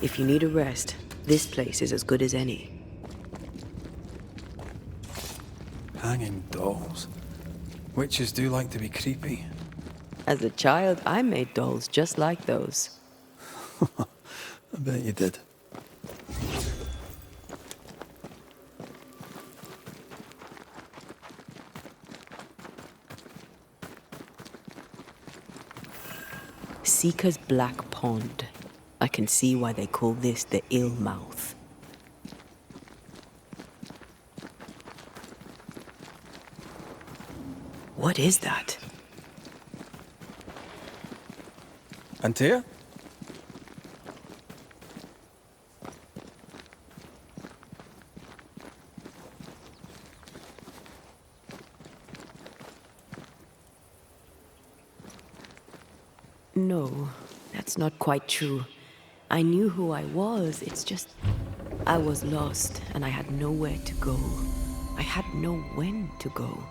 If you need a rest, this place is as good as any. Hanging dolls. Witches do like to be creepy. As a child, I made dolls just like those. I bet you did. Seeker's Black Pond. I can see why they call this the Ill Mouth. What is that? Antea? No, that's not quite true. I knew who I was, it's just... I was lost, and I had nowhere to go. I had no when to go.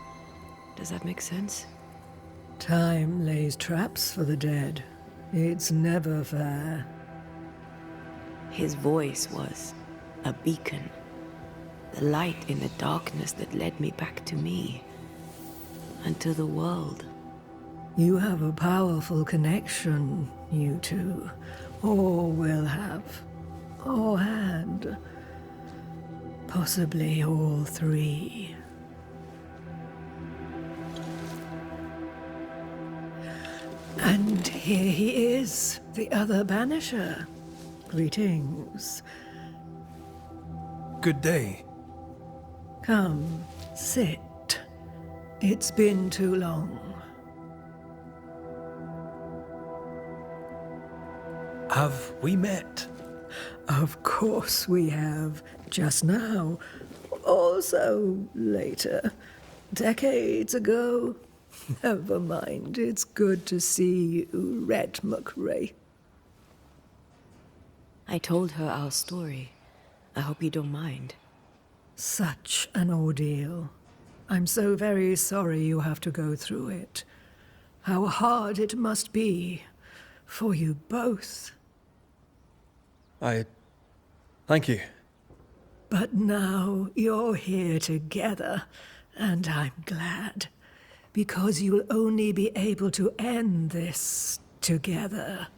Does that make sense? Time lays traps for the dead. It's never fair. His voice was a beacon. The light in the darkness that led me back to me. And to the world. You have a powerful connection, you two. Or will have. Or had. Possibly all three. And here he is, the other Banisher. Greetings. Good day. Come, sit. It's been too long. Have we met? Of course we have. Just now. Also later. Decades ago. Never mind. It's good to see you, Red McRae. I told her our story. I hope you don't mind. Such an ordeal. I'm so very sorry you have to go through it. How hard it must be for you both. Thank you. But now you're here together, and I'm glad. Because you'll only be able to end this together.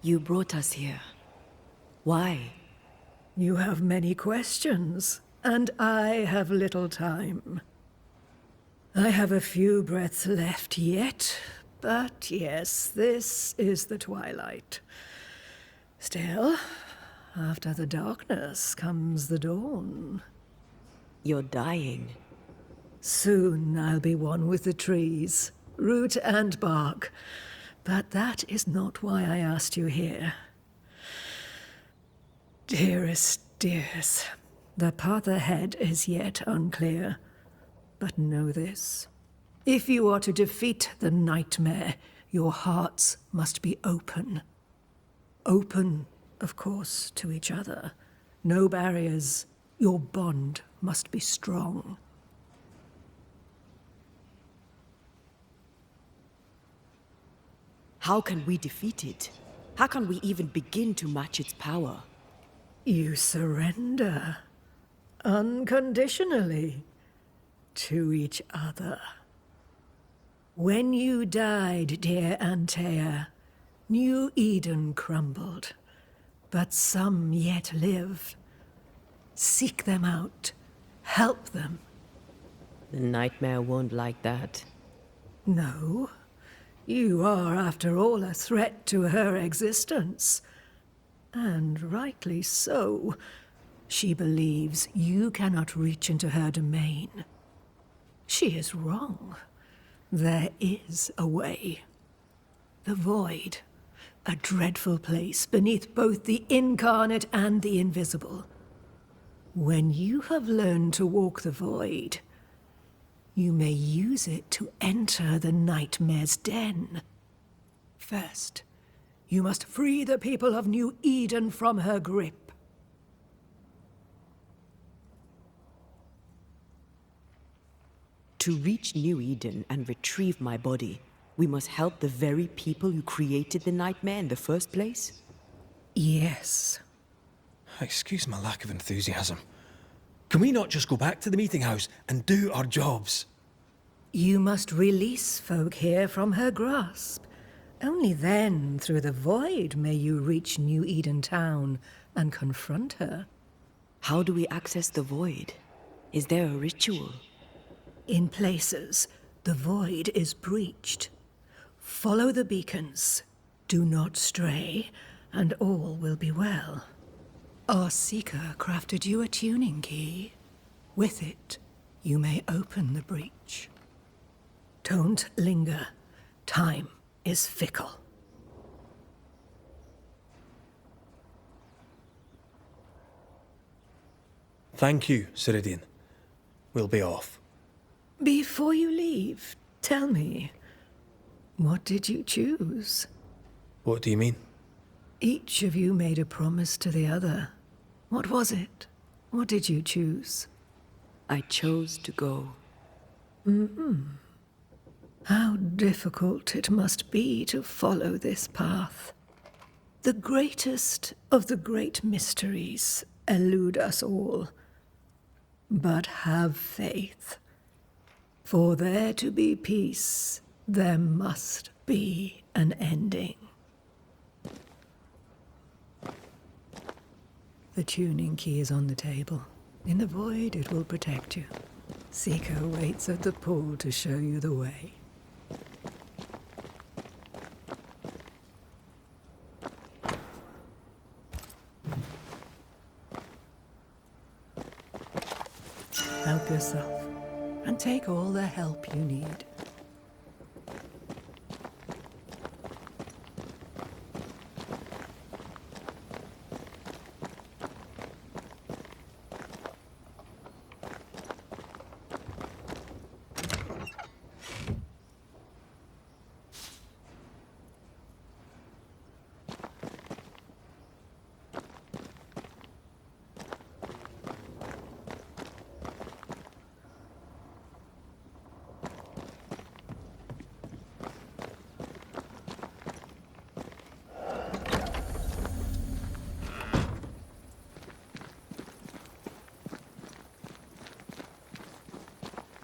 You brought us here. Why? You have many questions, and I have little time. I have a few breaths left yet, but yes, this is the twilight. Still, after the darkness comes the dawn. You're dying. Soon I'll be one with the trees, root and bark. But that is not why I asked you here. Dearest dears, the path ahead is yet unclear. But know this. If you are to defeat the nightmare, your hearts must be open. Open, of course, to each other. No barriers. Your bond must be strong. How can we defeat it? How can we even begin to match its power? You surrender. Unconditionally. To each other. When you died, dear Antea, New Eden crumbled. But some yet live. Seek them out. Help them. The nightmare won't like that. No. You are, after all, a threat to her existence. And rightly so. She believes you cannot reach into her domain. She is wrong. There is a way. The void. a dreadful place beneath both the incarnate and the invisible. When you have learned to walk the void, you may use it to enter the nightmare's den. First, you must free the people of New Eden from her grip. To reach New Eden and retrieve my body, we must help the very people who created the nightmare in the first place? Yes. Excuse my lack of enthusiasm. Can we not just go back to the meeting house and do our jobs? You must release folk here from her grasp. Only then, through the void, may you reach New Eden Town and confront her. How do we access the void? Is there a ritual? In places, the void is breached. Follow the beacons. Do not stray, and all will be well. Our seeker crafted you a tuning key. With it, you may open the breach. Don't linger. Time is fickle. Thank you, Ceridian. We'll be off. Before you leave, tell me, what did you choose? What do you mean? Each of you made a promise to the other. What was it? What did you choose? I chose to go. How difficult it must be to follow this path. The greatest of the great mysteries elude us all. But have faith. For there to be peace, there must be an ending. The tuning key is on the table. In the void, it will protect you. Seeker waits at the pool to show you the way. Help yourself, and take all the help you need.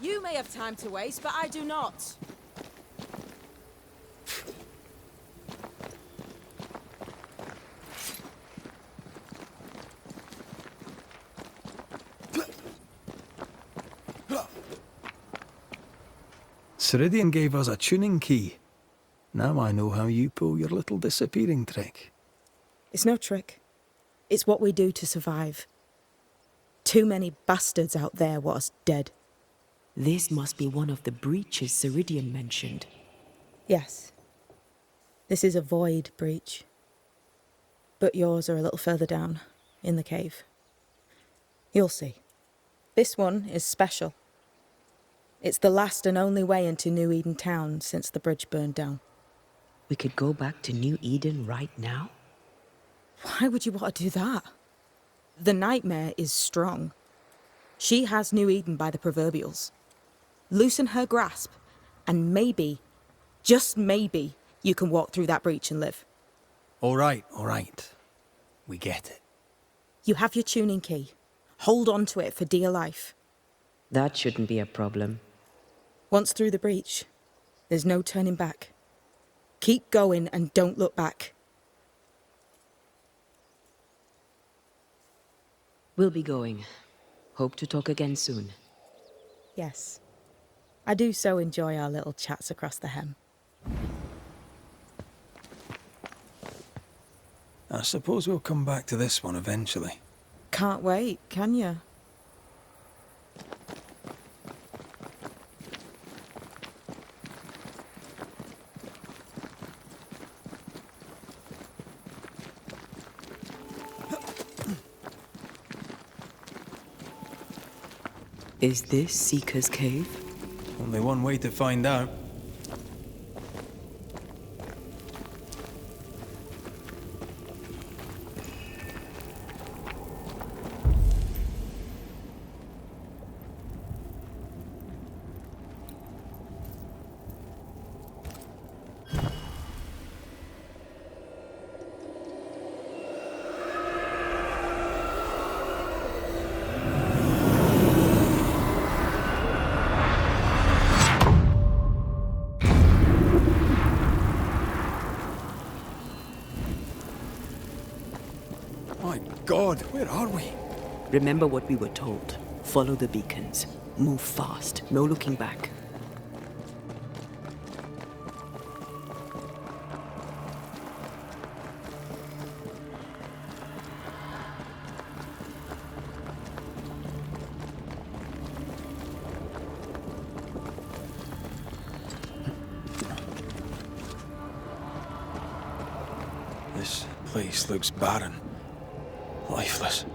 You may have time to waste, but I do not. Ceridian gave us a tuning key. Now I know how you pull your little disappearing trick. It's no trick. It's what we do to survive. Too many bastards out there want us dead. This must be one of the breaches Ceridian mentioned. Yes. This is a void breach. But yours are a little further down, in the cave. You'll see. This one is special. It's the last and only way into New Eden Town since the bridge burned down. We could go back to New Eden right now? Why would you want to do that? The nightmare is strong. She has New Eden by the proverbials. Loosen her grasp, and maybe, just maybe, you can walk through that breach and live. All right. We get it. You have your tuning key. Hold on to it for dear life. That shouldn't be a problem. Once through the breach, there's no turning back. Keep going and don't look back. We'll be going. Hope to talk again soon. Yes. I do so enjoy our little chats across the hem. I suppose we'll come back to this one eventually. Can't wait, can you? Is this Seeker's Cave? Only one way to find out. My God, where are we? Remember what we were told. Follow the beacons. Move fast. No looking back. This place looks barren. Lifeless.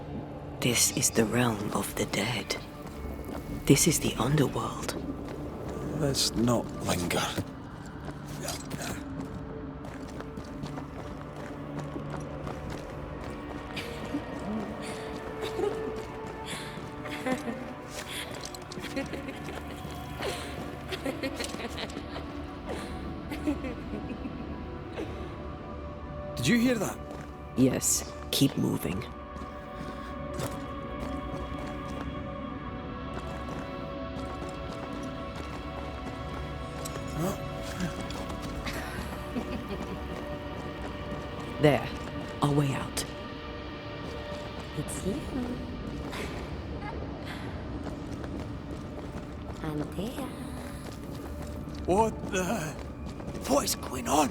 This is the realm of the dead. This is the underworld. Let's not linger. Did you hear that? Yes, keep moving. There, our way out. It's you. Antea. What the... What is going on?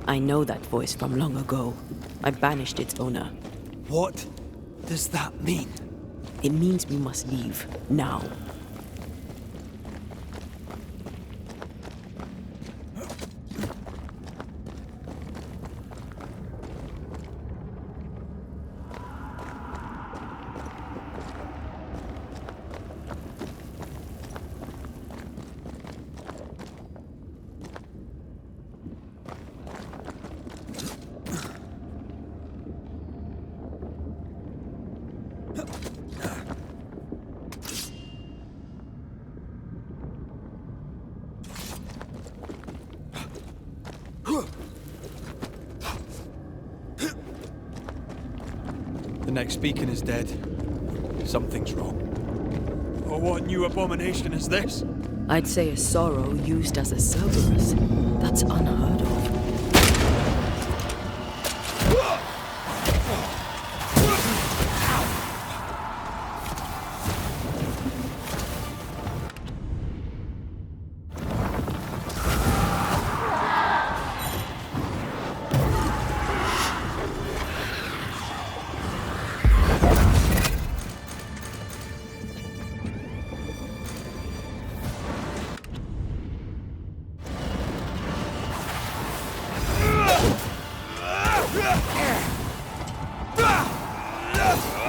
I know that voice from long ago. I banished its owner. What does that mean? It means we must leave, now. The next beacon is dead. Something's wrong. Oh, what new abomination is this? I'd say a sorrow used as a Cerberus. That's unheard of.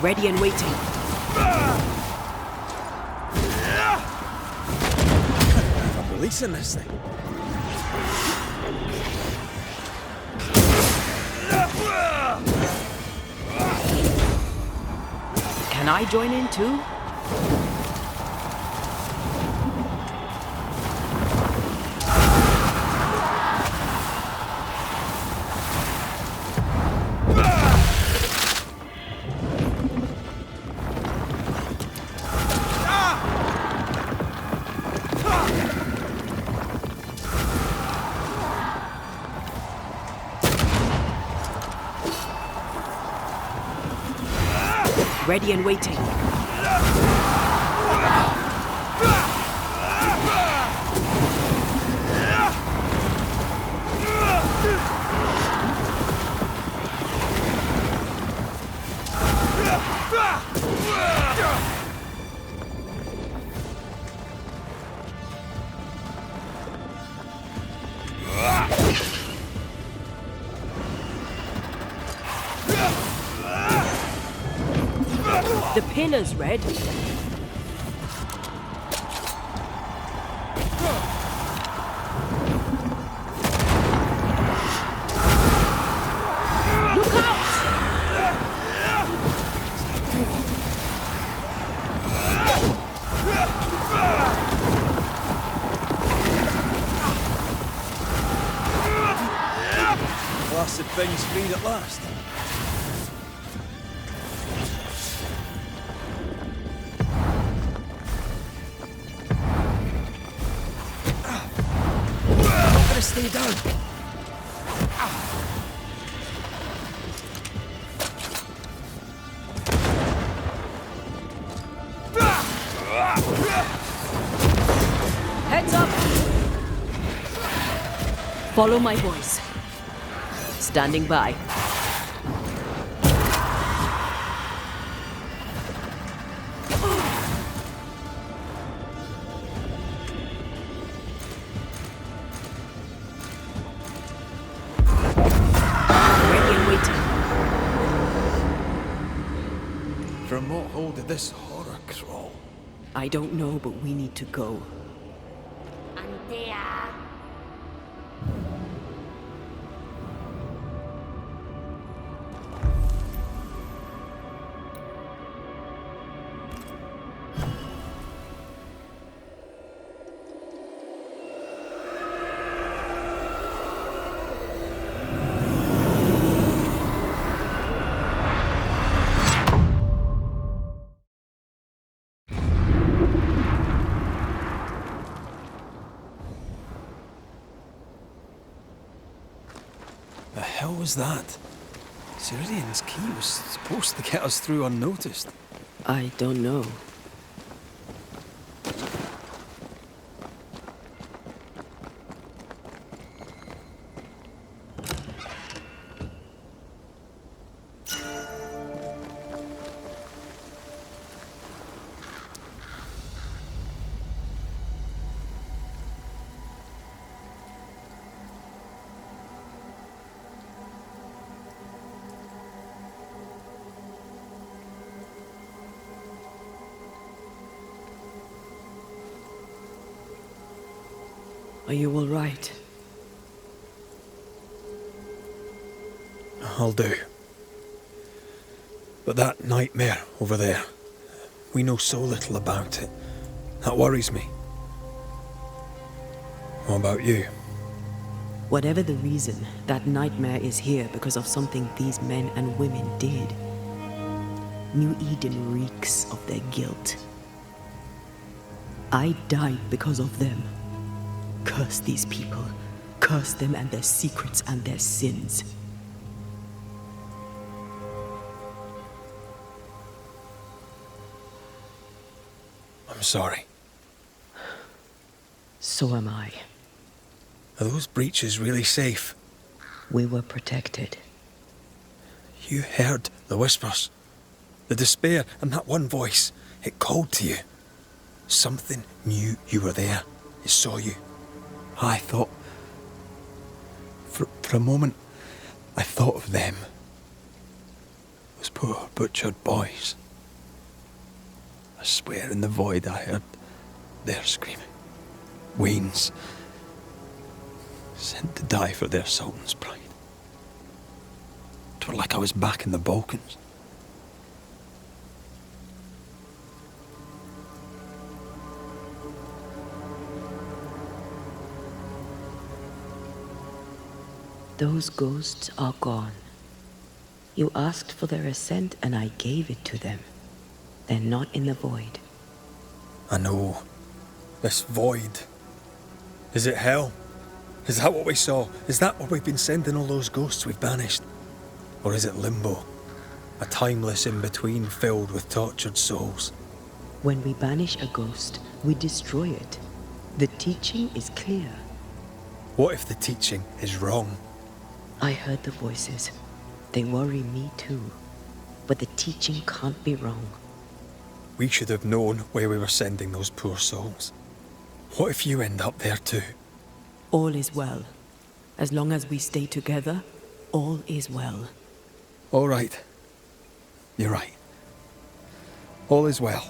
Ready and waiting. I'm releasing this thing. Can I join in too? Ready and waiting. The pillars, Red. blasted thing's freed at last. I'm gonna stay down. Heads up! Follow my voice. Standing by. Ready and waiting. From what hole did this horror crawl? I don't know, but we need to go. Antea. The hell was that? Ceridian's key was supposed to get us through unnoticed. I don't know. Are you all right? I'll do. But that nightmare over there, we know so little about it. That worries me. What about you? Whatever the reason, that nightmare is here because of something these men and women did. New Eden reeks of their guilt. I died because of them. Curse these people. Curse them and their secrets and their sins. I'm sorry. So am I. Are those breaches really safe? We were protected. You heard the whispers, the despair, and that one voice. It called to you. Something knew you were there. It saw you. I thought... For a moment, I thought of them. Those poor butchered boys. I swear in the void I heard their screaming. Wains. Sent to die for their sultan's pride. It was like I was back in the Balkans. Those ghosts are gone. You asked for their ascent and I gave it to them. They're not in the void. I know. This void. Is it hell? Is that what we saw? Is that where we've been sending all those ghosts we've banished? Or is it limbo? A timeless in-between filled with tortured souls? When we banish a ghost, we destroy it. The teaching is clear. What if the teaching is wrong? I heard the voices. They worry me too. But the teaching can't be wrong. We should have known where we were sending those poor souls. What if you end up there too? All is well. As long as we stay together, all is well. All right. You're right. All is well.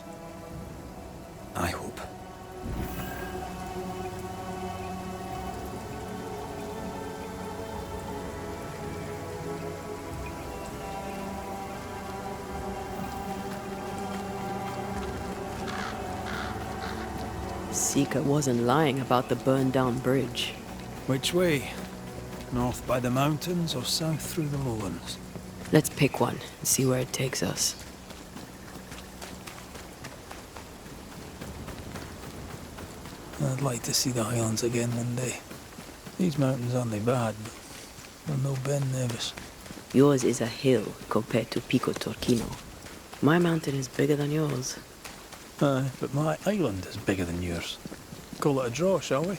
I hope. Seeker wasn't lying about the burned-down bridge. Which way? North by the mountains or south through the lowlands? Let's pick one and see where it takes us. I'd like to see the Highlands again one day. These mountains aren't they bad, but they're no Ben Nevis. Yours is a hill compared to Pico Torquino. My mountain is bigger than yours. Aye, but my island is bigger than yours. Call it a draw, shall we?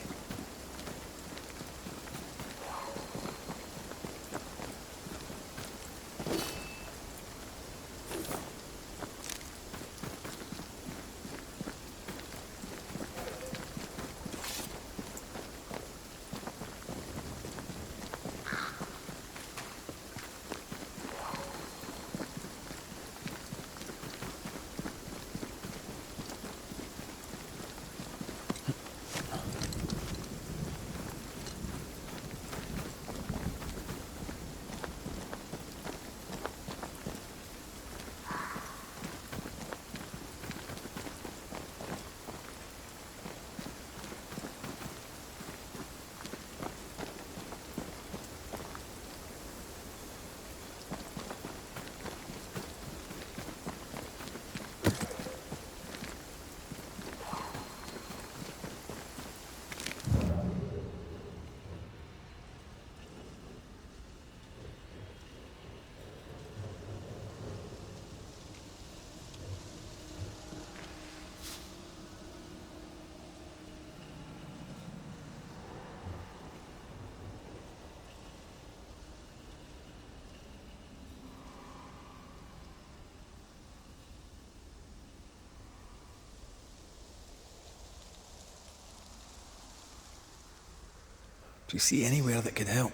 Do you see anywhere that could help?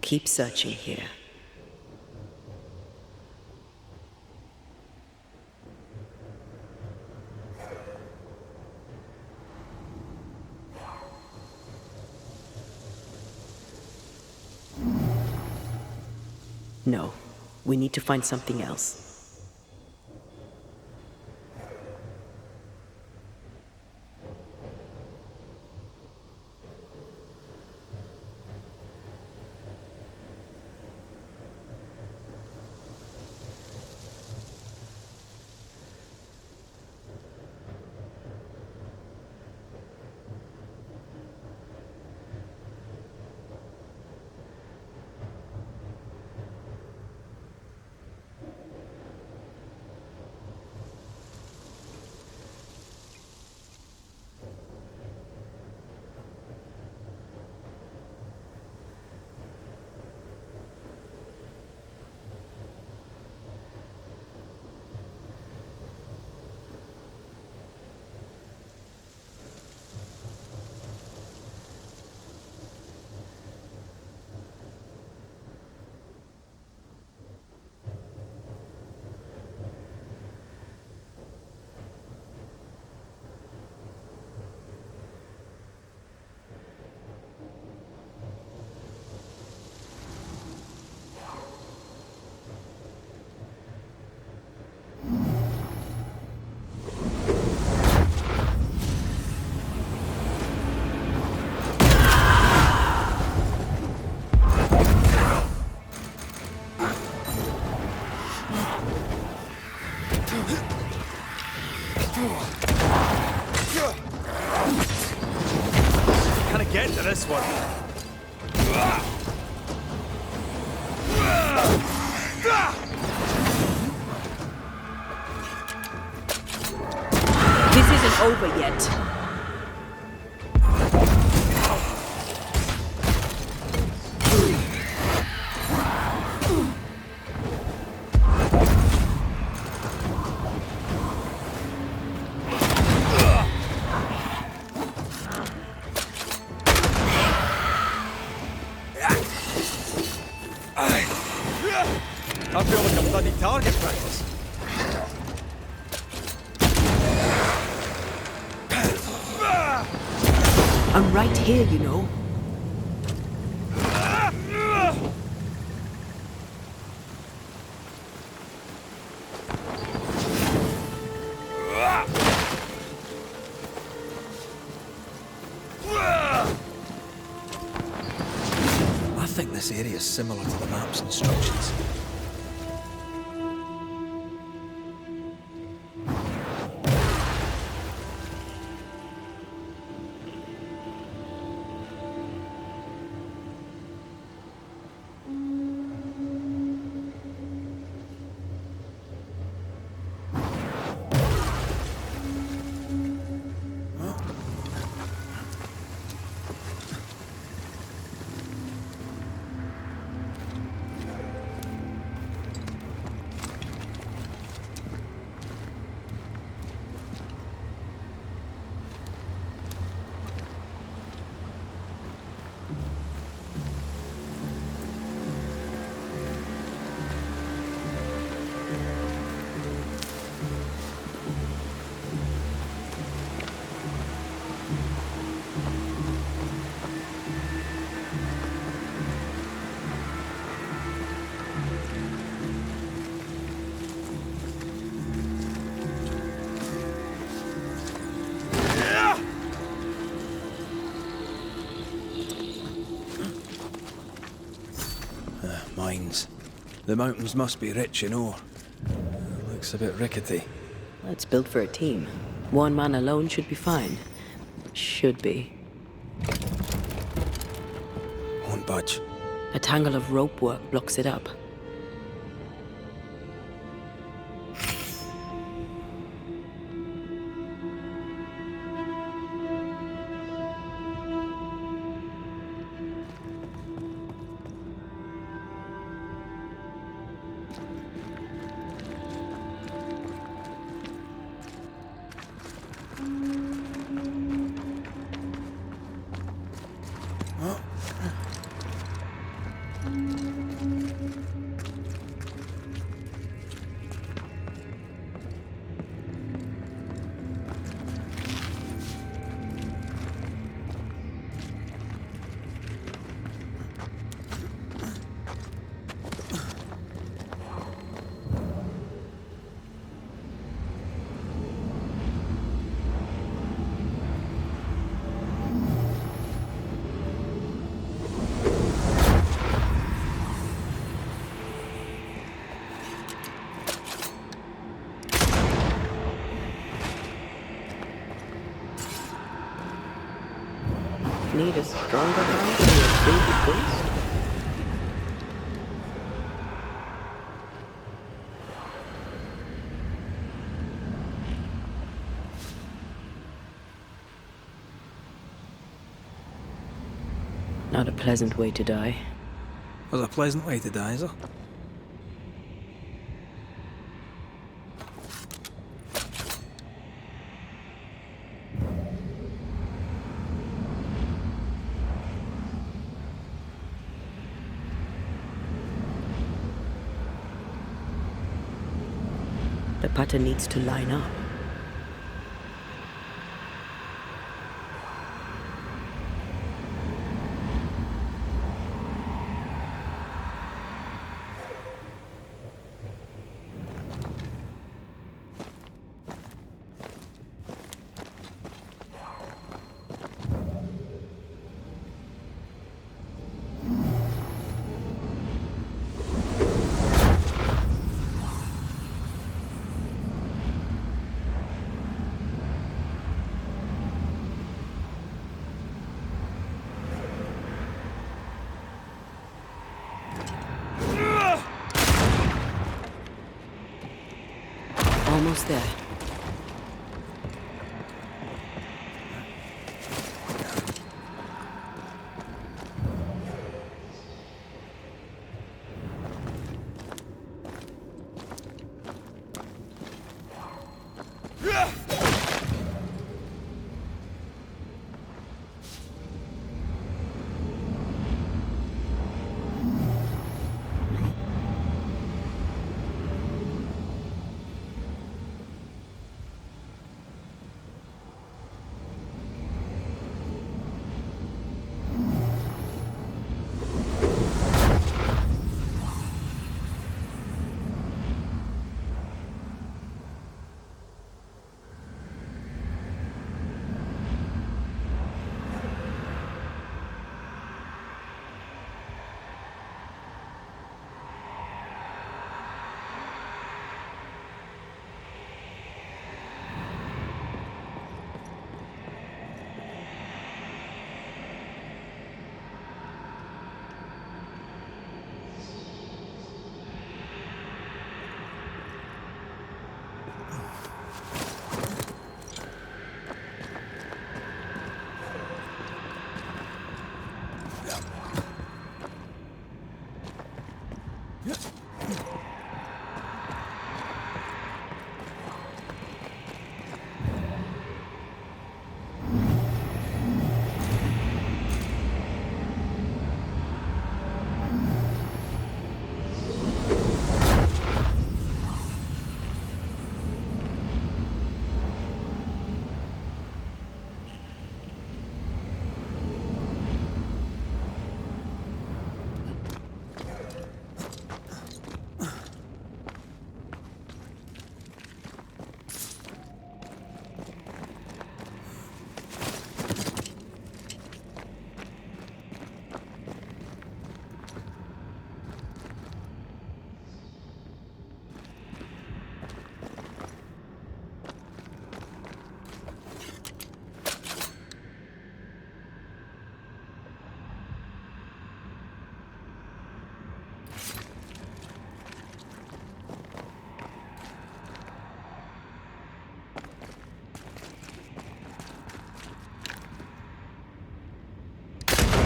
Keep searching here. No, we need to find something else. Can I get to this one? This isn't over yet. I feel like I'm bloody target practice. I'm right here, you know. I think area similar to the map's instructions. Mines. The mountains must be rich in ore. Looks a bit rickety. It's built for a team. One man alone should be fine. Should be. Won't budge. A tangle of rope work blocks it up. Need a stronger hand than your baby priest? Not a pleasant way to die. There's a pleasant way to die, is there? The pattern needs to line up. Almost there.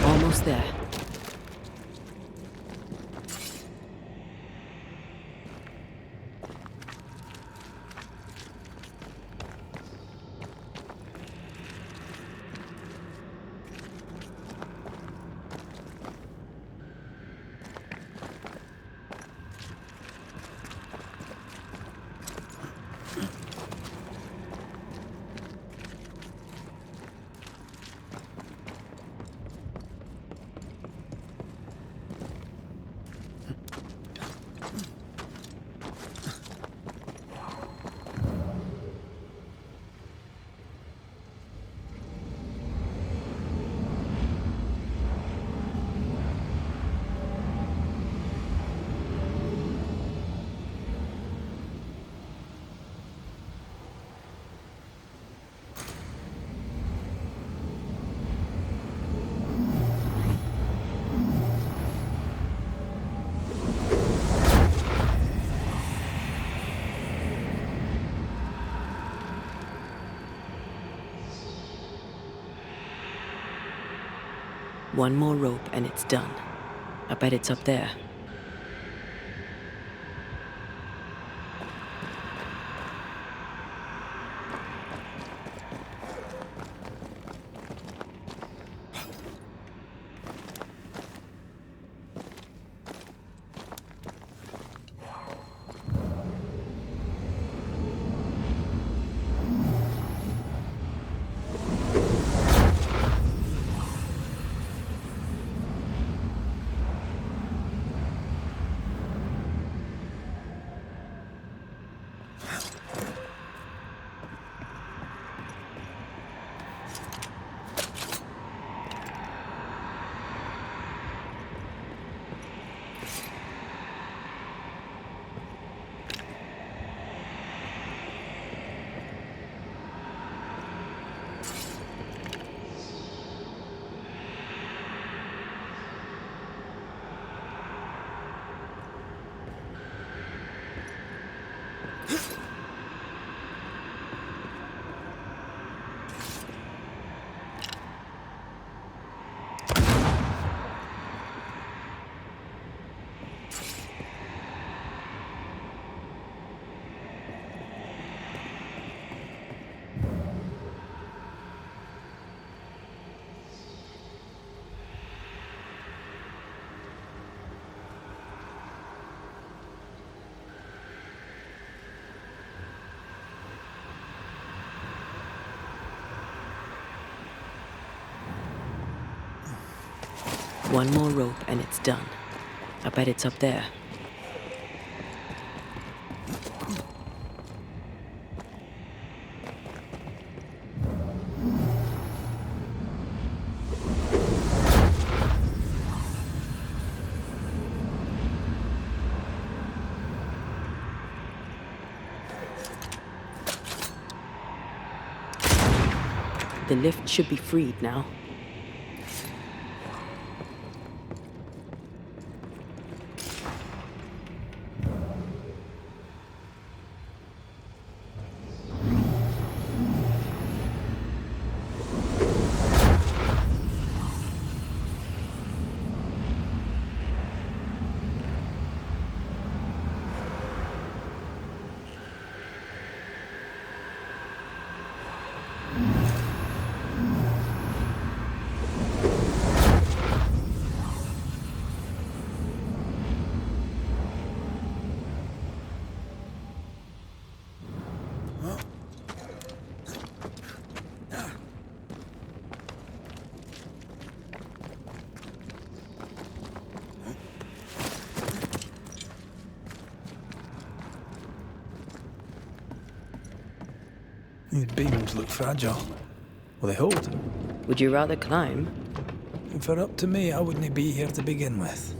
Almost there. One more rope and it's done. I bet it's up there. One more rope and it's done. I bet it's up there. The lift should be freed now. These beams look fragile. Will they hold? Would you rather climb? If it were up to me, I wouldn't be here to begin with.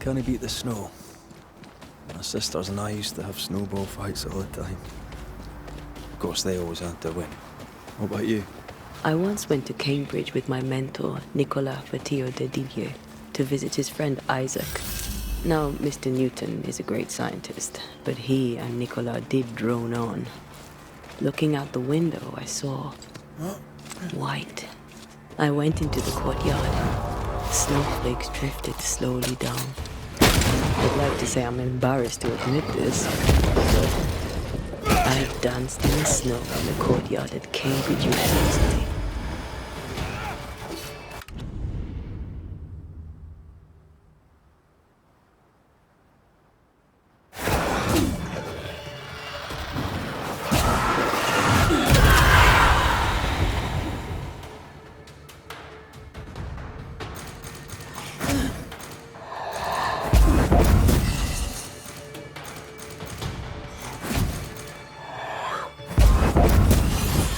Can't he beat the snow? My sisters and I used to have snowball fights all the time. Of course, they always had to win. What about you? I once went to Cambridge with my mentor, Nicolas Fatio de Didier, to visit his friend Isaac. Now, Mr. Newton is a great scientist, but he and Nicolas did drone on. Looking out the window, I saw white. I went into the courtyard. Snowflakes drifted slowly down. I'd like to say I'm embarrassed to admit this, but I danced in the snow in the courtyard at Cambridge University.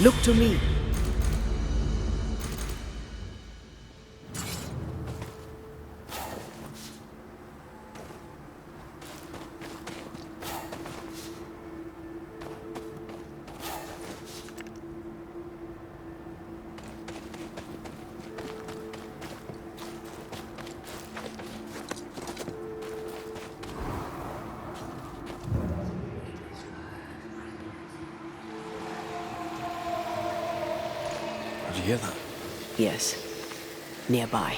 Look to me. Did you hear that? Yes, nearby.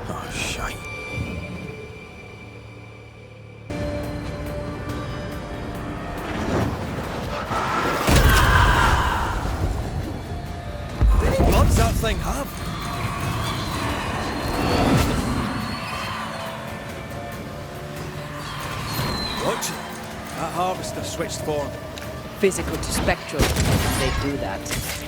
Oh, shite. How many bloods that thing have? Watch it. That harvester switched form. Physical to spectral, they do that.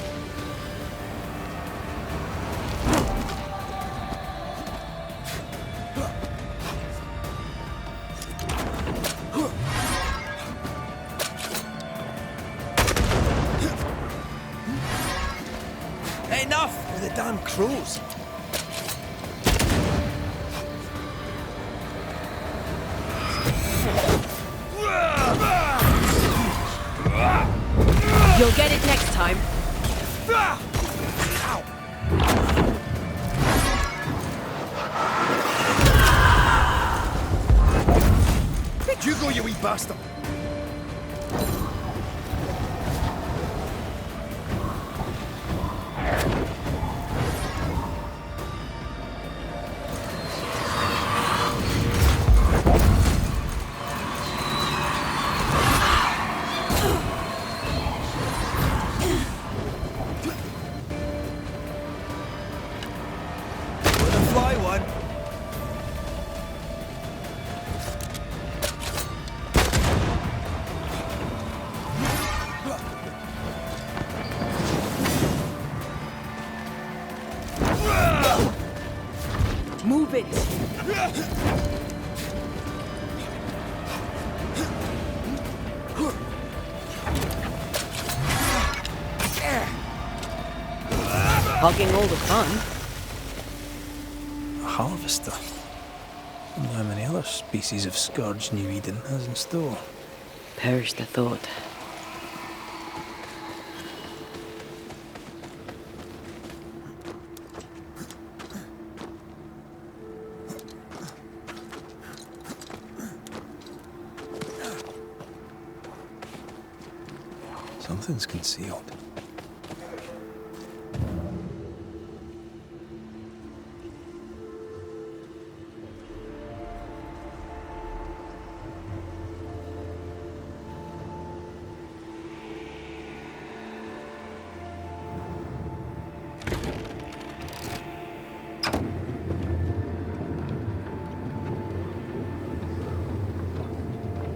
Enough with the damn crows. You'll get it next time. Where'd you go, you wee bastard? Fly one. Move it. Hogging all the fun. A harvester. I wonder how many other species of scourge New Eden has in store. Perish the thought. Something's concealed.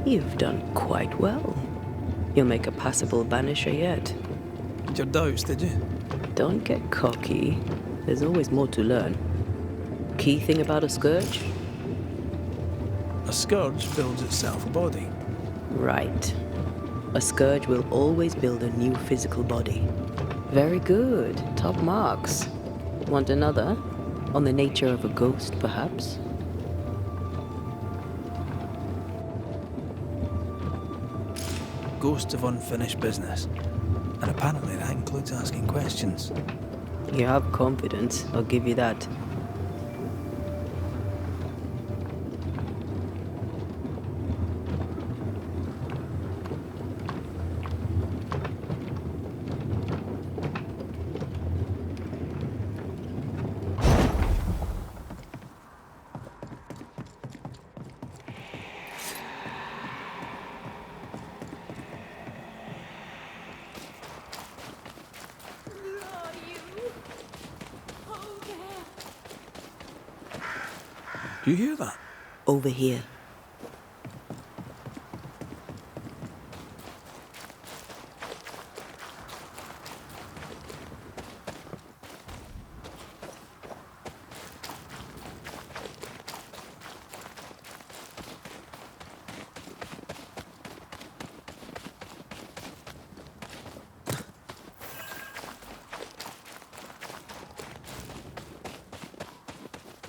You've done quite well. You'll make a passable banisher yet. Your doubts, did you? Don't get cocky. There's always more to learn. Key thing about a scourge? A scourge builds itself a body. Right. A scourge will always build a new physical body. Very good. Top marks. Want another? On the nature of a ghost, perhaps? Ghosts of unfinished business. And apparently that includes asking questions. You have confidence, I'll give you that. Do you hear that? Over here.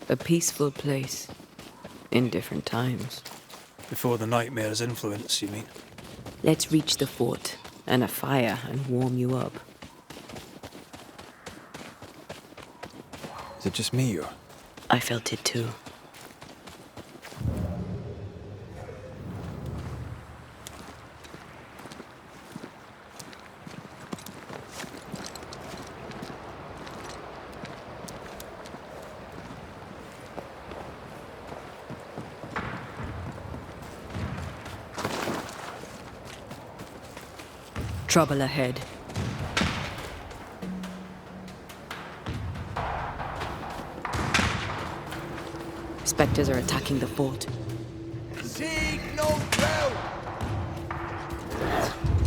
A peaceful place. In different times. Before the nightmare's influence, you mean? Let's reach the fort and a fire and warm you up. Is it just me or? I felt it too. Trouble ahead. Spectres are attacking the fort. Seek no ground!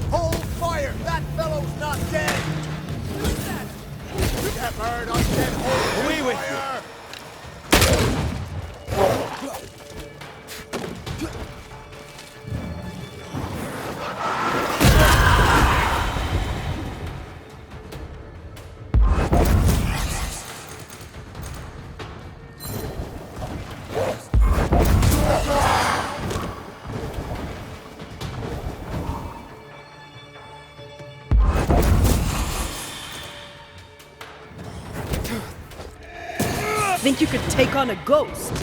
Hold fire! That fellow's not dead! Who's that? Shepherd, I said hold Away with fire! Think you could take on a ghost?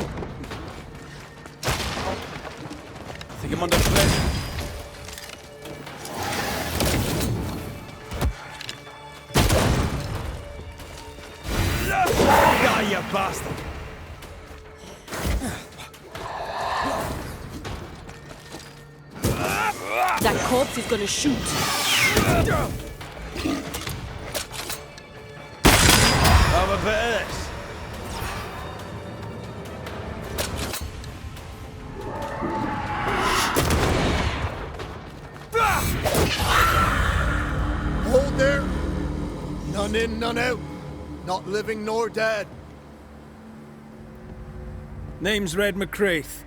I think I'm under pressure. Die, you bastard! That corpse is gonna shoot. Have a bit of this. Hold there. None in, none out. Not living nor dead. Name's Red McRaith.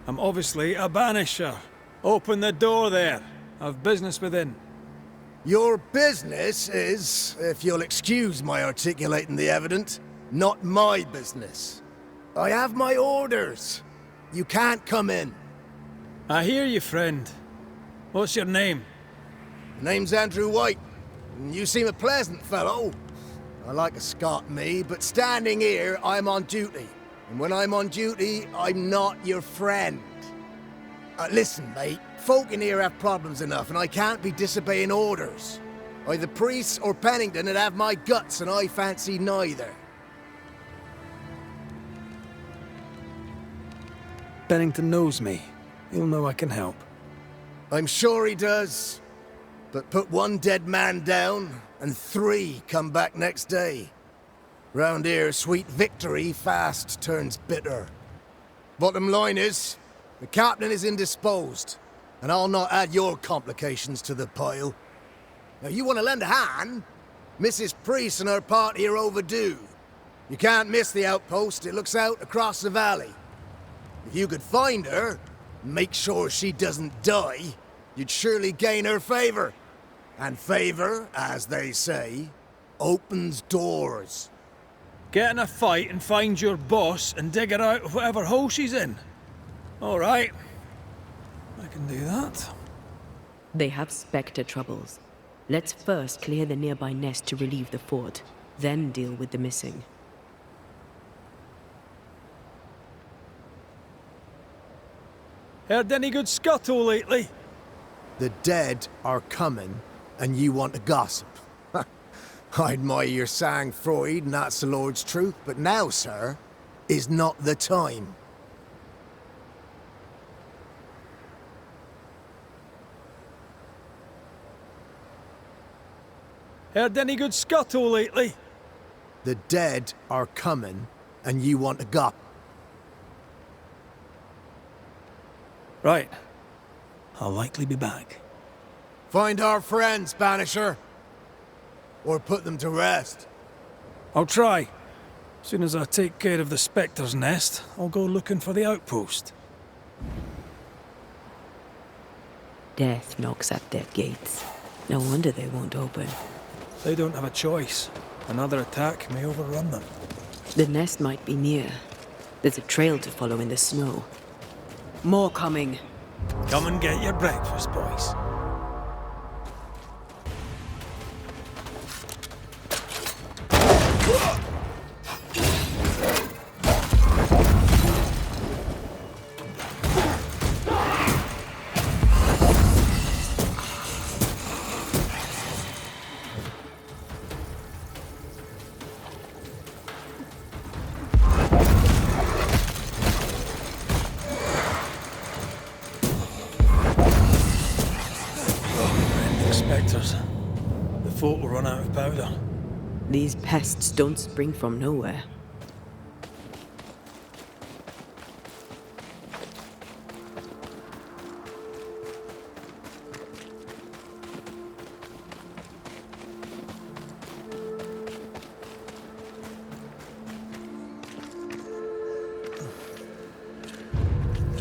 I'm obviously a Banisher. Open the door there. I've business within. Your business is, if you'll excuse my articulating the evident, not my business. I have my orders. You can't come in. I hear you, friend. What's your name? The name's Andrew White. And you seem a pleasant fellow. I like a Scot, me, but standing here, I'm on duty. And when I'm on duty, I'm not your friend. Listen, mate, folk in here have problems enough, and I can't be disobeying orders. Either priests or Pennington would have my guts, and I fancy neither. Bennington knows me. He'll know I can help. I'm sure he does. But put one dead man down, and 3 come back next day. Round here, sweet victory fast turns bitter. Bottom line is, the captain is indisposed, and I'll not add your complications to the pile. Now, you want to lend a hand? Mrs. Priest and her party are overdue. You can't miss the outpost, it looks out across the valley. If you could find her, and make sure she doesn't die, you'd surely gain her favor. And favor, as they say, opens doors. Get in a fight and find your boss and dig her out of whatever hole she's in. All right. I can do that. They have Spectre troubles. Let's first clear the nearby nest to relieve the fort, then deal with the missing. Heard any good scuttle lately? The dead are coming, and you want to gossip. I admire your sang-froid, and that's the Lord's truth, but now, sir, is not the time. Heard any good scuttle lately? The dead are coming, and you want to gossip. Right. I'll likely be back. Find our friends, Banisher. Or put them to rest. I'll try. As soon as I take care of the Spectre's nest, I'll go looking for the outpost. Death knocks at their gates. No wonder they won't open. They don't have a choice. Another attack may overrun them. The nest might be near. There's a trail to follow in the snow. More coming. Come and get your breakfast, boys. Spectres. The fort will run out of powder. These pests don't spring from nowhere.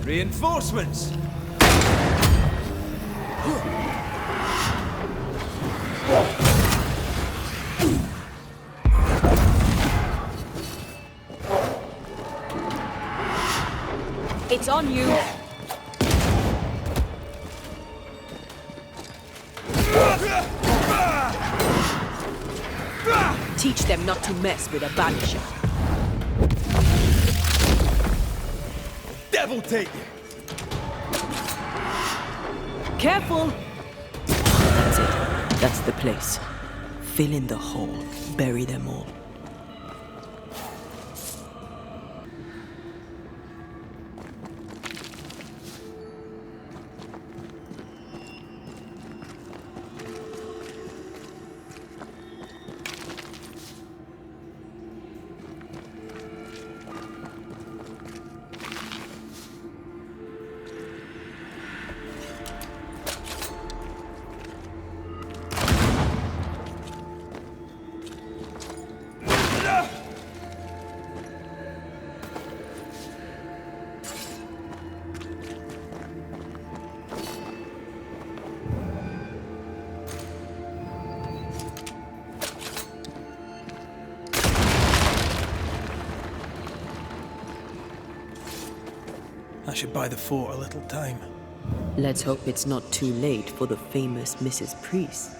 Reinforcements! It's on you! Teach them not to mess with a Banisher. devil take you! Careful! That's it. That's the place. Fill in the hole. Bury them all. I should buy the fort a little time. Let's hope it's not too late for the famous Mrs. Priest.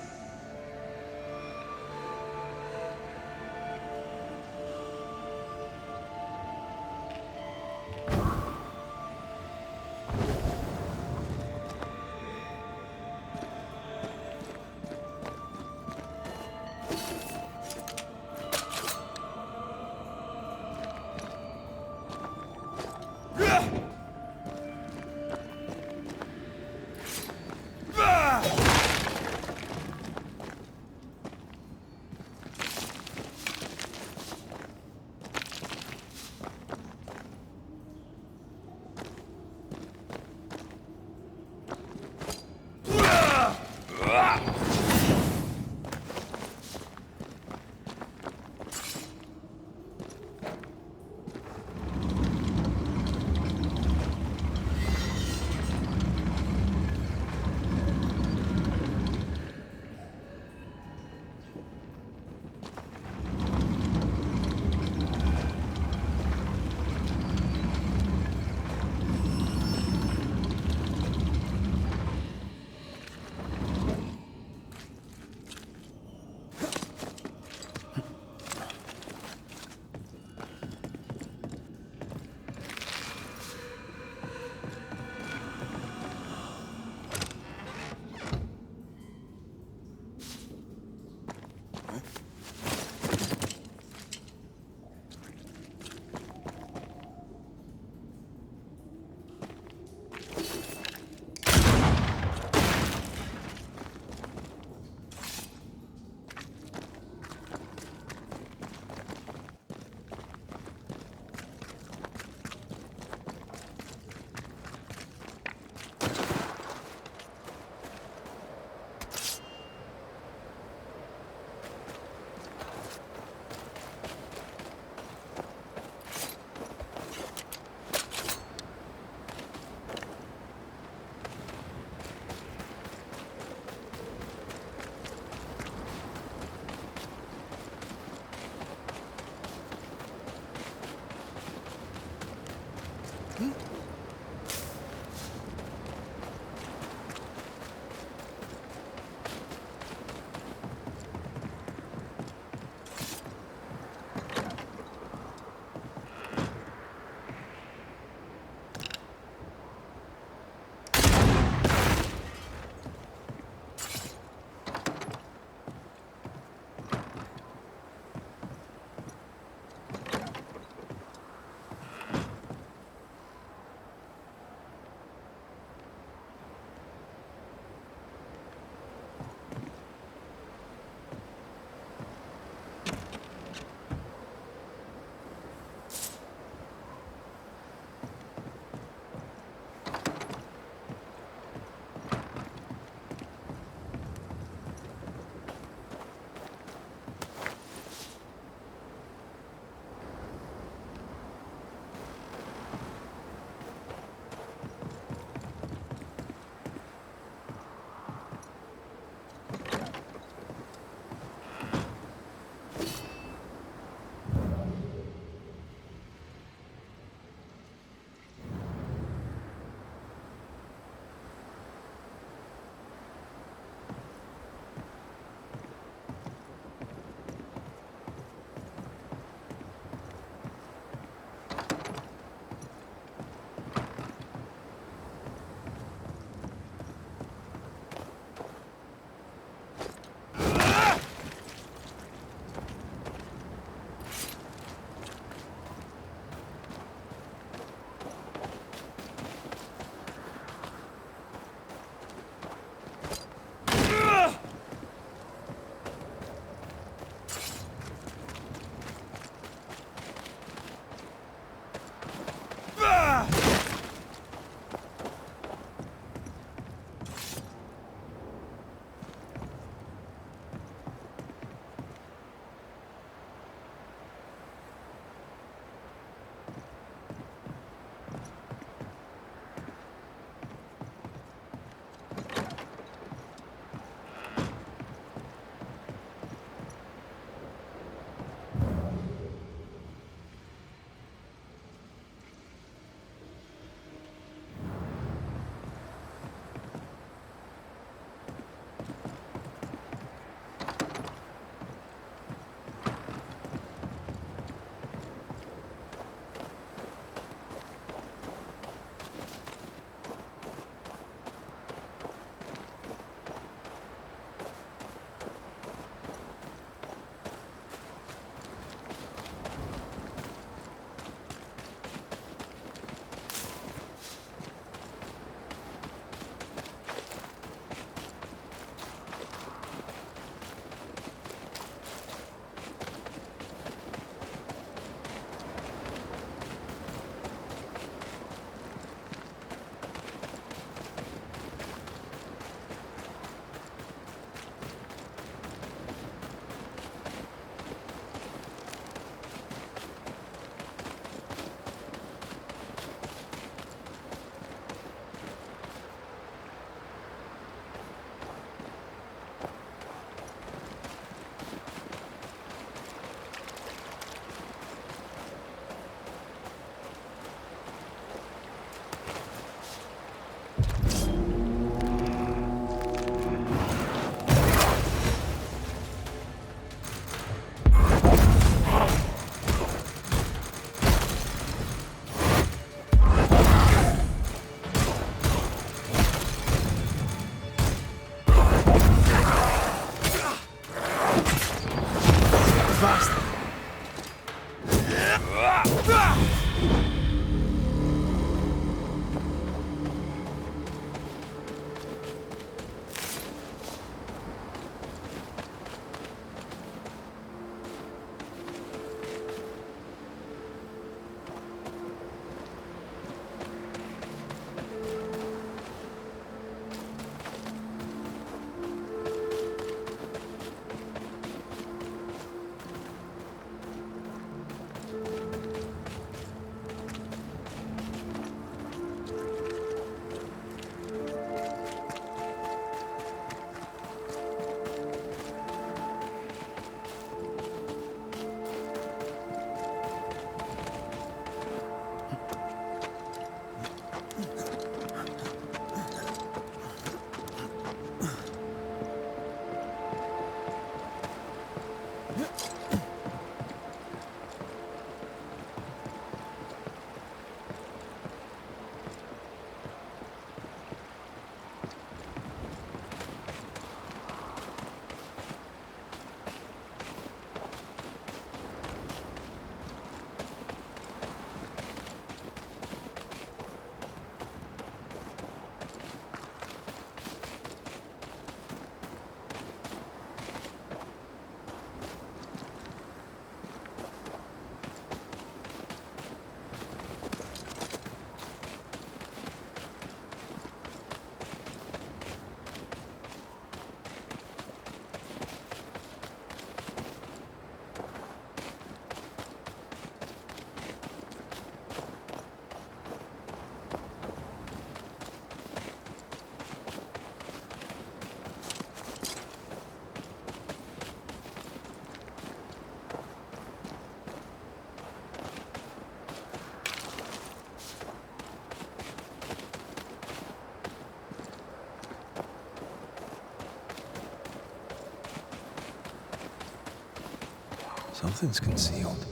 Something's concealed.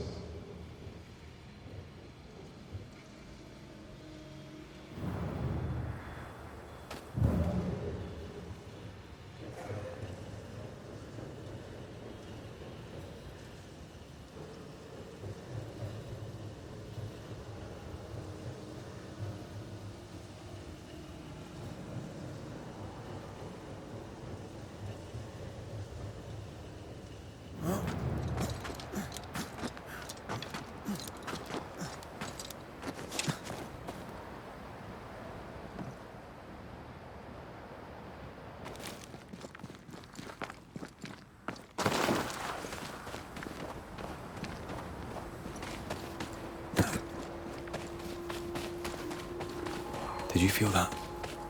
Did you feel that?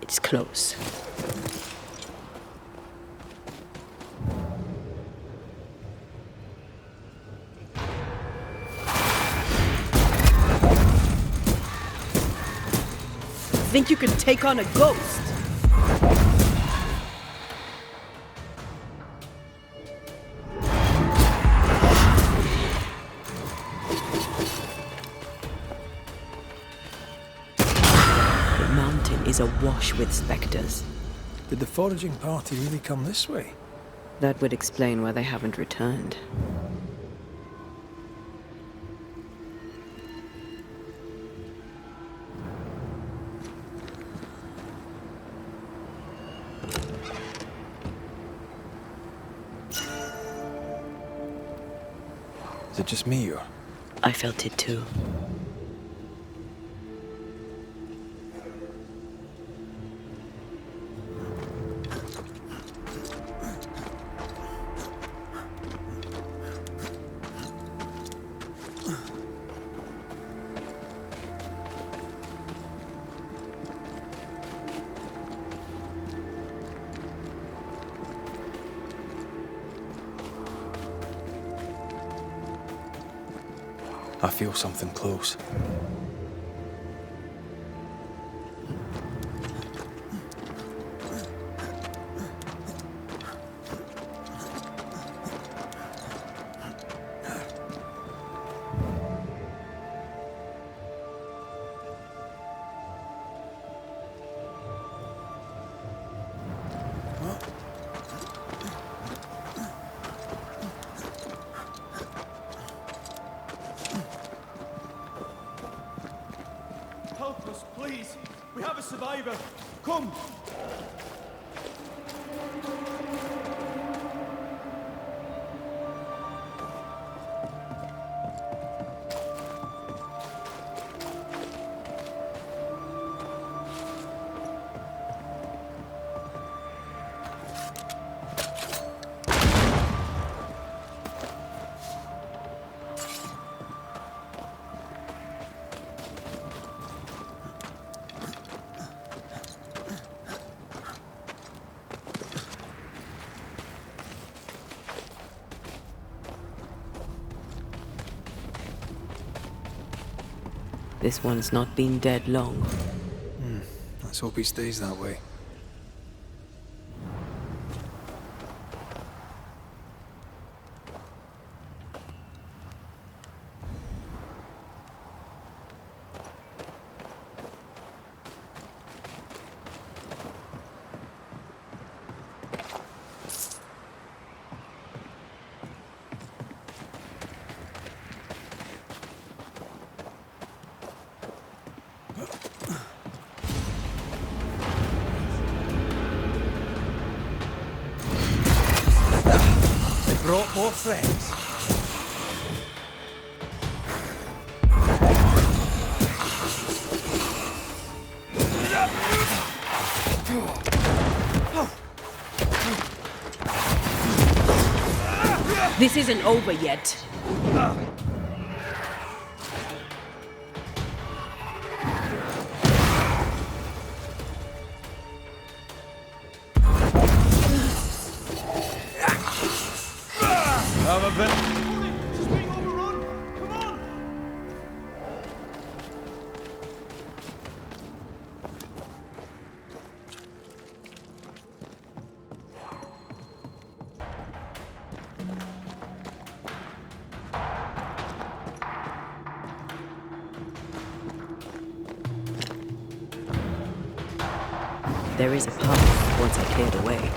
It's close. Think you can take on a ghost? The mountain is awash with specters. Did the foraging party really come this way? That would explain why they haven't returned. Is it just me or? I felt it too. I feel something close. Help us, please. We have a survivor. Come. This one's not been dead long. Let's hope he stays that way. Brought more friends. This isn't over yet. I'm a bit... Just being overrun! Come on! There is a path once I cleared away.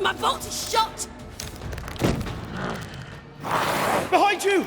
My bolt is shot! Behind you!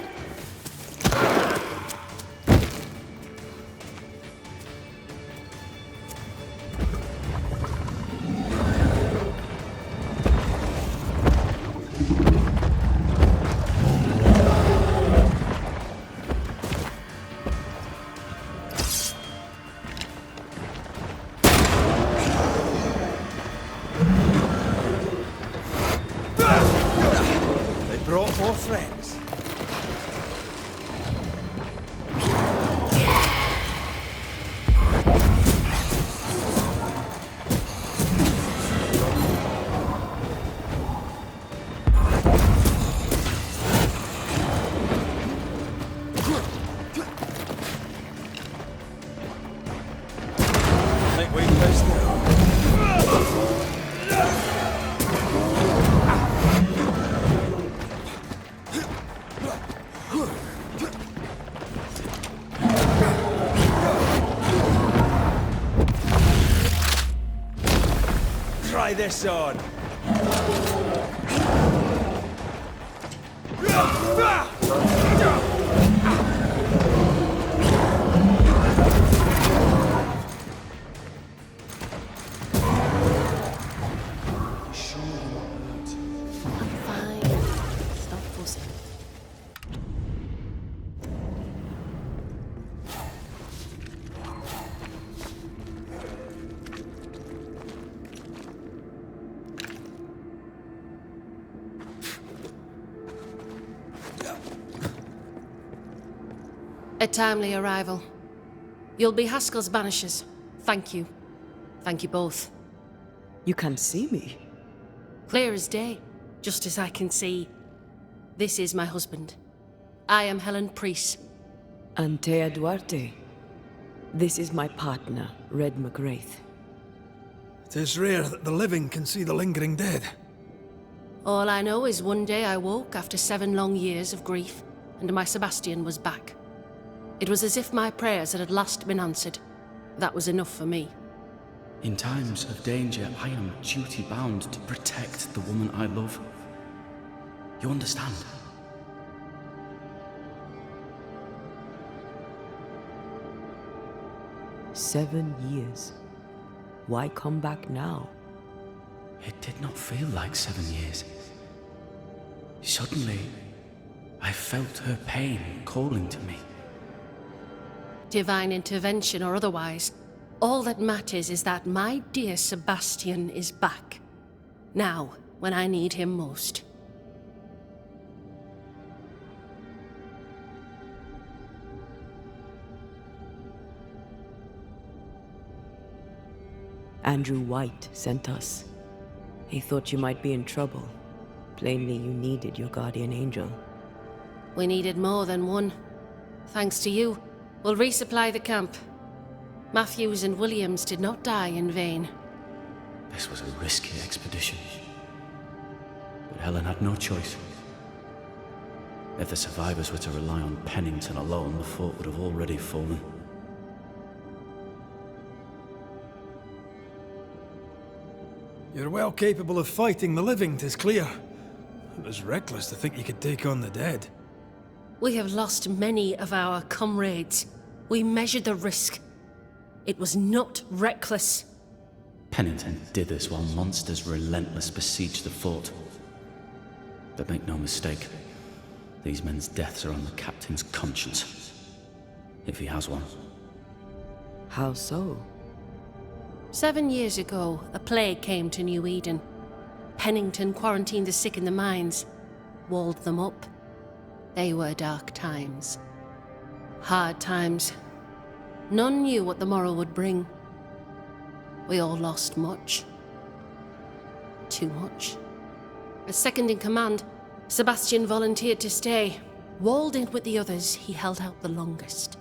Brought more friends. Think we missed it. Try this on. I'm fine. Stop fussing. A timely arrival. You'll be Haskell's Banishers. Thank you. Thank you both. You can see me. Clear as day, just as I can see. This is my husband. I am Helen Priest. Antea Duarte. This is my partner, Red McRaith. It is rare that the living can see the lingering dead. All I know is one day I woke after 7 long years of grief, and my Sebastian was back. It was as if my prayers had at last been answered. That was enough for me. In times of danger, I am duty-bound to protect the woman I love. You understand? "7 years. Why come back now?" It did not feel like 7 years. Suddenly, I felt her pain calling to me. Divine intervention or otherwise, all that matters is that my dear Sebastian is back. Now, when I need him most. Andrew White sent us. He thought you might be in trouble. Plainly, you needed your guardian angel. We needed more than one. Thanks to you, we'll resupply the camp. Matthews and Williams did not die in vain. This was a risky expedition. But Helen had no choice. If the survivors were to rely on Pennington alone, the fort would have already fallen. You're well capable of fighting the living, 'tis clear. It was reckless to think you could take on the dead. We have lost many of our comrades. We measured the risk. It was not reckless. Pennington did this while monsters relentless besieged the fort. But make no mistake, these men's deaths are on the captain's conscience. If he has one. How so? 7 years ago, a plague came to New Eden. Pennington quarantined the sick in the mines, walled them up. They were dark times. Hard times. None knew what the morrow would bring. We all lost much. Too much. As second in command, Sebastian volunteered to stay. Walled in with the others, he held out the longest.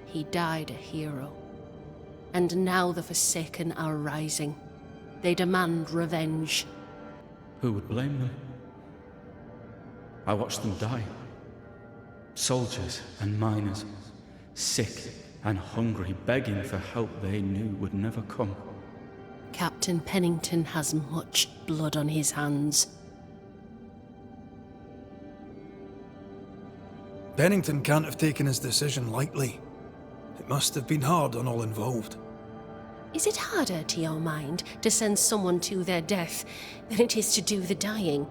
He died a hero. And now the Forsaken are rising. They demand revenge. Who would blame them? I watched them die. Soldiers and miners, sick and hungry, begging for help they knew would never come. Captain Pennington has much blood on his hands. Pennington can't have taken his decision lightly. It must have been hard on all involved. Is it harder, to your mind, to send someone to their death than it is to do the dying?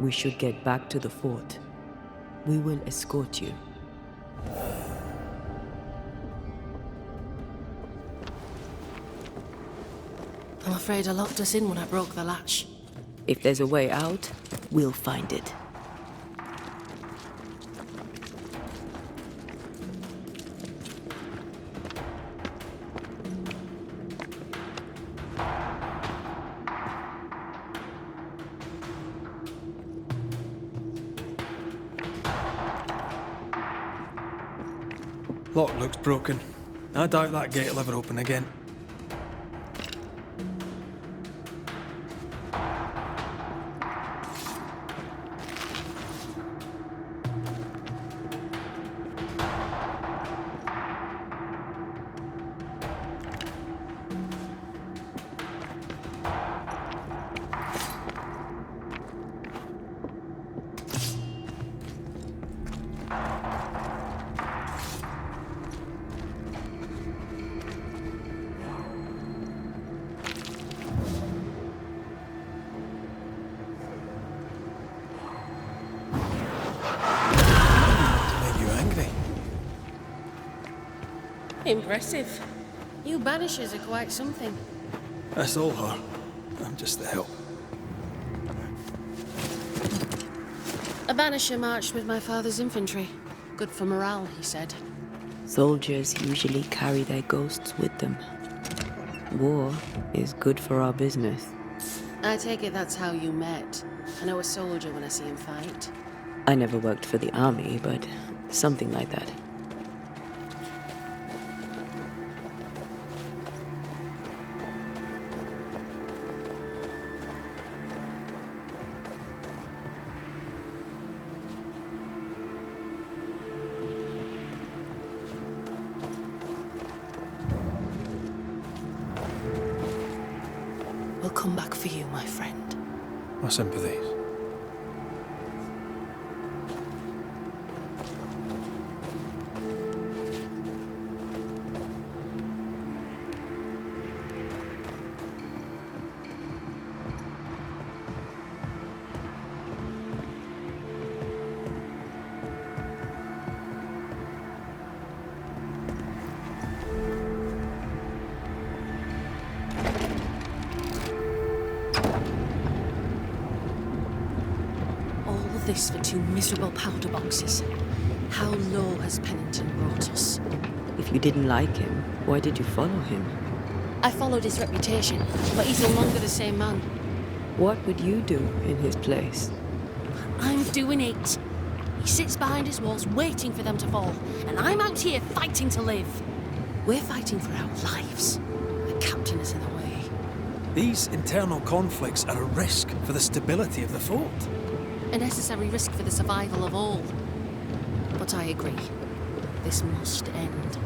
We should get back to the fort. We will escort you. I'm afraid I locked us in when I broke the latch. If there's a way out, we'll find it. Lock looks broken. I doubt that gate will ever open again. Impressive. You Banishers are quite something. That's all her. I'm just the help. A Banisher marched with my father's infantry. Good for morale, he said. Soldiers usually carry their ghosts with them. War is good for our business. I take it that's how you met. I know a soldier when I see him fight. I never worked for the army, but something like that. We'll come back for you, my friend. My sympathies. This for 2 miserable powder boxes. How low has Pennington brought us? If you didn't like him, why did you follow him? I followed his reputation, but he's no longer the same man. What would you do in his place? I'm doing it. He sits behind his walls waiting for them to fall, and I'm out here fighting to live. We're fighting for our lives. The captain is in the way. These internal conflicts are a risk for the stability of the fort. A necessary risk for the survival of all. But I agree. This must end.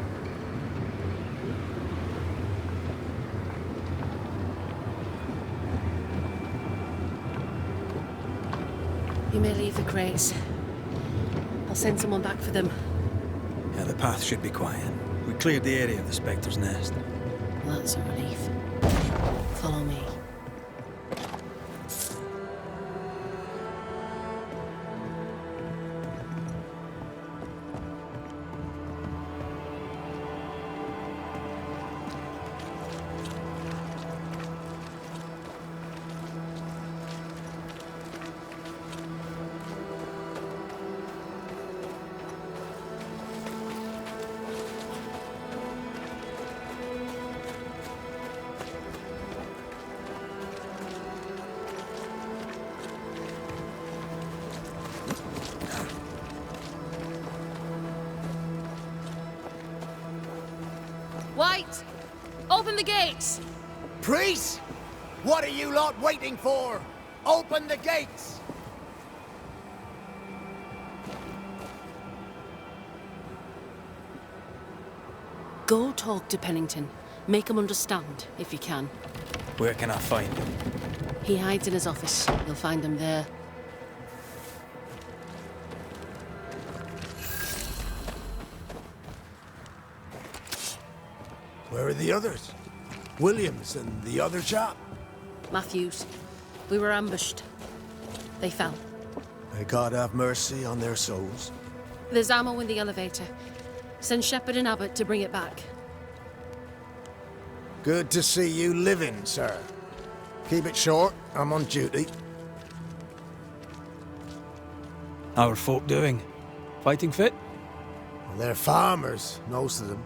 You may leave the crates. I'll send someone back for them. Yeah, the path should be quiet. We cleared the area of the Spectre's nest. That's a relief. Follow me. White! Open the gates! Priest! What are you lot waiting for? Open the gates! Go talk to Pennington. Make him understand, if you can. Where can I find him? He hides in his office. You'll find him there. Where are the others? Williams and the other chap? Matthews. We were ambushed. They fell. May God have mercy on their souls. There's ammo in the elevator. Send Shepard and Abbott to bring it back. Good to see you living, sir. Keep it short, I'm on duty. How are folk doing? Fighting fit? Well, they're farmers, most of them.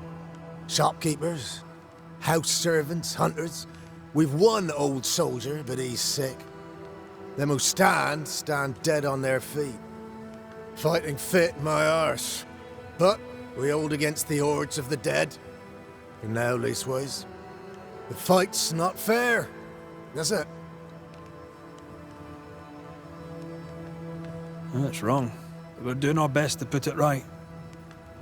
Shopkeepers, house servants, hunters. We've one old soldier, but he's sick. Them who stand dead on their feet. Fighting fit, my arse. But we hold against the hordes of the dead. For now, leastways. The fight's not fair. That's it. That's wrong. We're doing our best to put it right.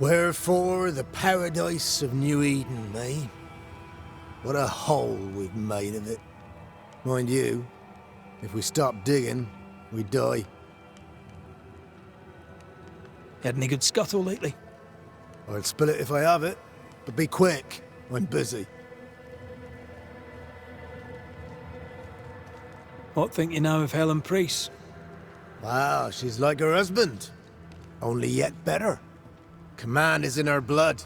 Wherefore the paradise of New Eden, eh? What a hole we've made of it. Mind you, if we stop digging, we die. Had any good scuttle lately? I'll spill it if I have it, but be quick, I'm busy. What think you now of Helen Priest? Wow, she's like her husband. Only yet better. Command is in her blood.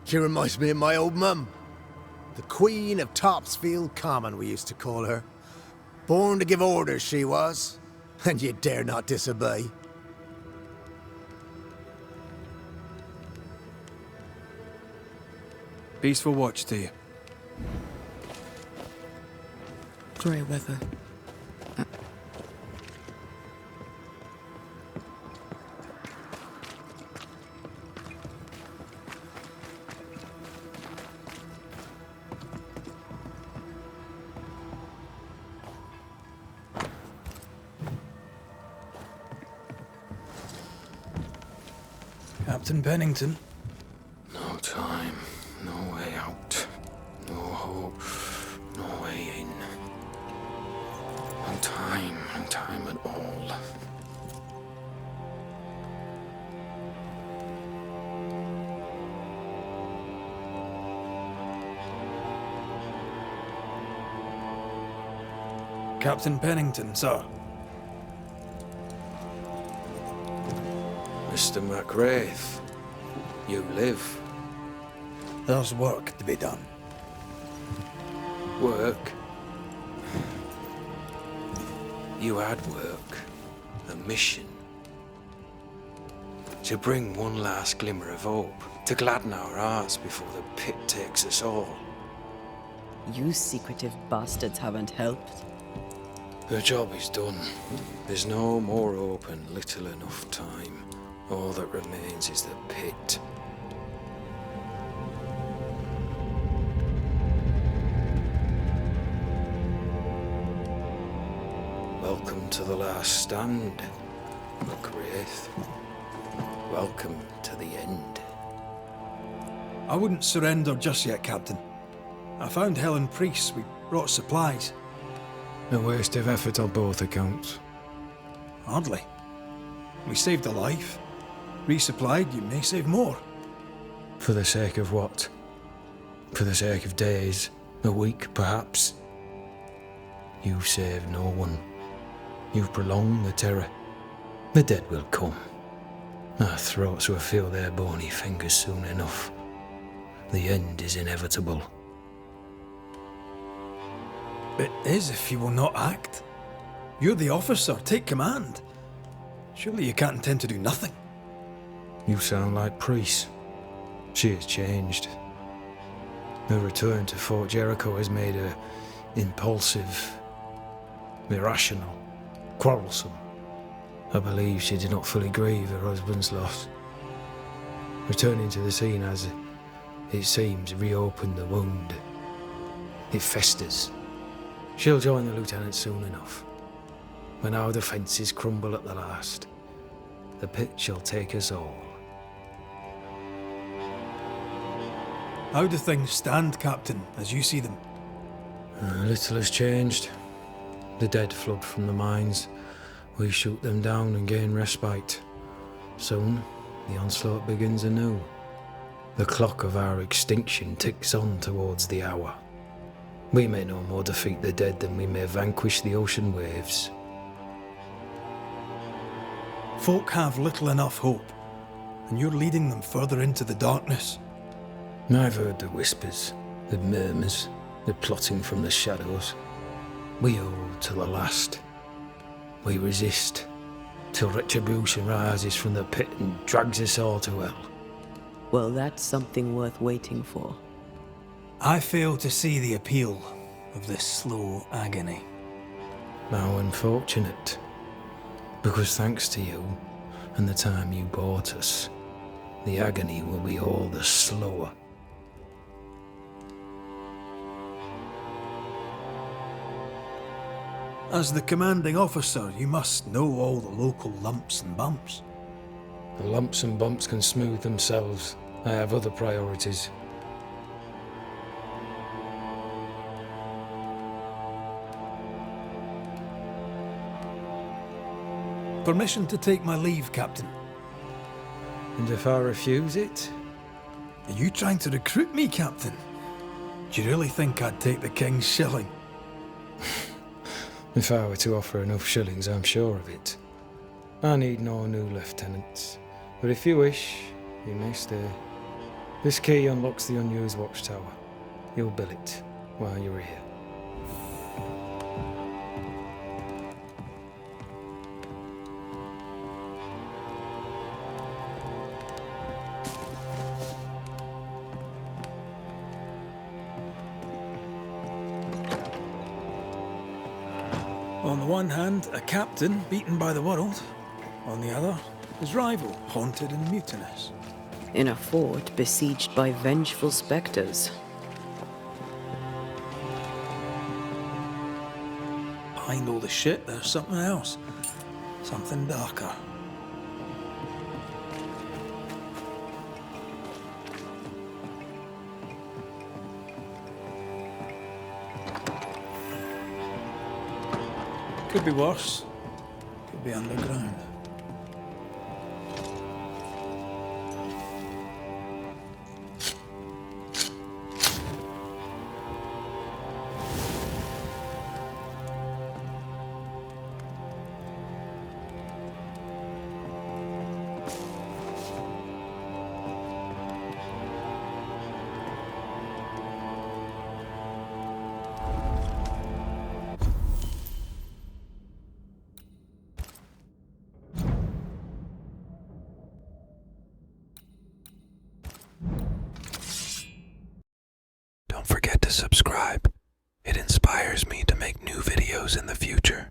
She reminds me of my old mum. The Queen of Topsfield Common, we used to call her. Born to give orders, she was. And you dare not disobey. Peaceful watch to you. Grey weather. Captain Pennington. No time, no way out, no hope, no way in. No time at all. Captain Pennington, sir. Mr. McRaith, you live. There's work to be done. Work? You had work. A mission. To bring one last glimmer of hope. To gladden our hearts before the pit takes us all. You secretive bastards haven't helped. The job is done. There's no more hope and little enough time. All that remains is the pit. Welcome to the last stand, McRaith. Welcome to the end. I wouldn't surrender just yet, Captain. I found Helen Priest. We brought supplies. A waste of effort on both accounts. Hardly. We saved a life. Resupplied, you may save more. For the sake of what? For the sake of days, a week perhaps? You've saved no one. You've prolonged the terror. The dead will come. Our throats will feel their bony fingers soon enough. The end is inevitable. It is if you will not act. You're the officer, take command. Surely you can't intend to do nothing. You sound like Priest. She has changed. Her return to Fort Jericho has made her impulsive, irrational, quarrelsome. I believe she did not fully grieve her husband's loss. Returning to the scene has, it seems, reopened the wound. It festers. She'll join the lieutenant soon enough. When our defences crumble at the last, the pit shall take us all. How do things stand, Captain, as you see them? Little has changed. The dead flood from the mines. We shoot them down and gain respite. Soon, the onslaught begins anew. The clock of our extinction ticks on towards the hour. We may no more defeat the dead than we may vanquish the ocean waves. Folk have little enough hope, and you're leading them further into the darkness. I've heard the whispers, the murmurs, the plotting from the shadows. We hold to the last. We resist, till retribution rises from the pit and drags us all to hell. Well, that's something worth waiting for. I fail to see the appeal of this slow agony. How unfortunate. Because thanks to you, and the time you bought us, the agony will be all the slower. As the commanding officer, you must know all the local lumps and bumps. The lumps and bumps can smooth themselves. I have other priorities. Permission to take my leave, Captain. And if I refuse it? Are you trying to recruit me, Captain? Do you really think I'd take the King's shilling? If I were to offer enough shillings, I'm sure of it. I need no new lieutenants. But if you wish, you may stay. This key unlocks the unused watchtower. You'll bill it while you're here. On the one hand, a captain beaten by the world. On the other, his rival, haunted and mutinous. In a fort besieged by vengeful spectres. Behind all the shit, there's something else. Something darker. Could be worse. Could be underground. Don't forget to subscribe. It inspires me to make new videos in the future.